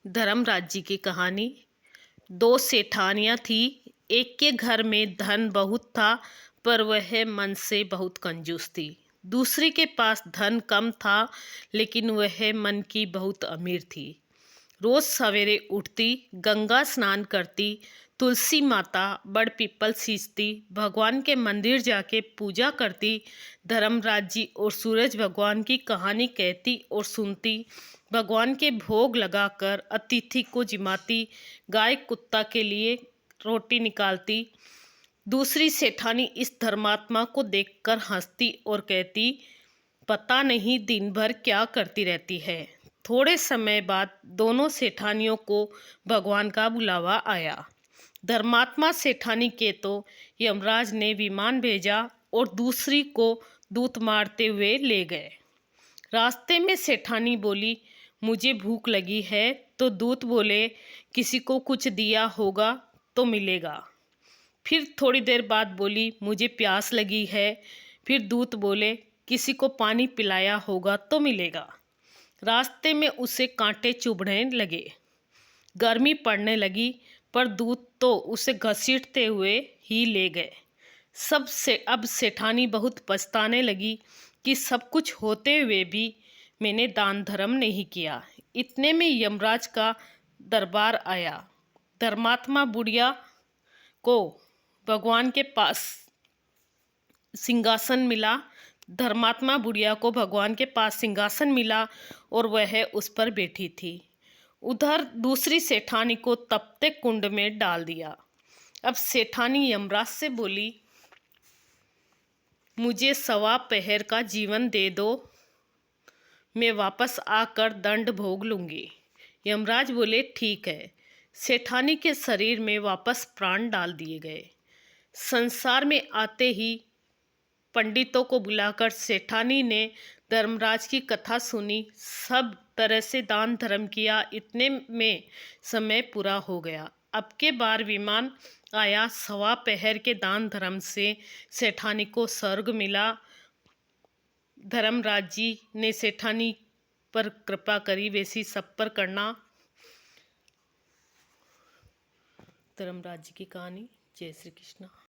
धर्मराज जी की कहानी। दो सेठानियाँ थी। एक के घर में धन बहुत था, पर वह मन से बहुत कंजूस थी। दूसरी के पास धन कम था, लेकिन वह मन की बहुत अमीर थी। रोज सवेरे उठती, गंगा स्नान करती, तुलसी माता बड़ पीपल सींचती, भगवान के मंदिर जाके पूजा करती, धर्मराज जी और सूरज भगवान की कहानी कहती और सुनती, भगवान के भोग लगाकर अतिथि को जिमाती, गाय कुत्ता के लिए रोटी निकालती। दूसरी सेठानी इस धर्मात्मा को देखकर हंसती और कहती, पता नहीं दिन भर क्या करती रहती है। थोड़े समय बाद दोनों सेठानियों को भगवान का बुलावा आया। धर्मात्मा सेठानी के तो यमराज ने विमान भेजा और दूसरी को दूत मारते हुए ले गए। रास्ते में सेठानी बोली, मुझे भूख लगी है, तो दूत बोले, किसी को कुछ दिया होगा तो मिलेगा। फिर थोड़ी देर बाद बोली, मुझे प्यास लगी है। फिर दूत बोले, किसी को पानी पिलाया होगा तो मिलेगा। रास्ते में उसे कांटे चुभने लगे, गर्मी पड़ने लगी, पर दूत तो उसे घसीटते हुए ही ले गए। अब सेठानी बहुत पछताने लगी कि सब कुछ होते हुए भी मैंने दान धर्म नहीं किया। इतने में यमराज का दरबार आया। धर्मात्मा बुढ़िया को भगवान के पास सिंहासन मिला। धर्मात्मा बुढ़िया को भगवान के पास सिंहासन मिला और वह उस पर बैठी थी। उधर दूसरी सेठानी को तपते कुंड में डाल दिया। अब सेठानी यमराज से बोली, मुझे 1.25 पहर का जीवन दे दो, मैं वापस आकर दंड भोग लूँगी। यमराज बोले, ठीक है। सेठानी के शरीर में वापस प्राण डाल दिए गए। संसार में आते ही पंडितों को बुलाकर सेठानी ने धर्मराज की कथा सुनी, सब तरह से दान धर्म किया। इतने में समय पूरा हो गया। अब के बार विमान आया। 1.25 पहर के दान धर्म से सेठानी को स्वर्ग मिला। धर्मराज जी ने सेठानी पर कृपा करी, वैसी सब पर करना। धर्मराज जी की कहानी। जय श्री कृष्ण।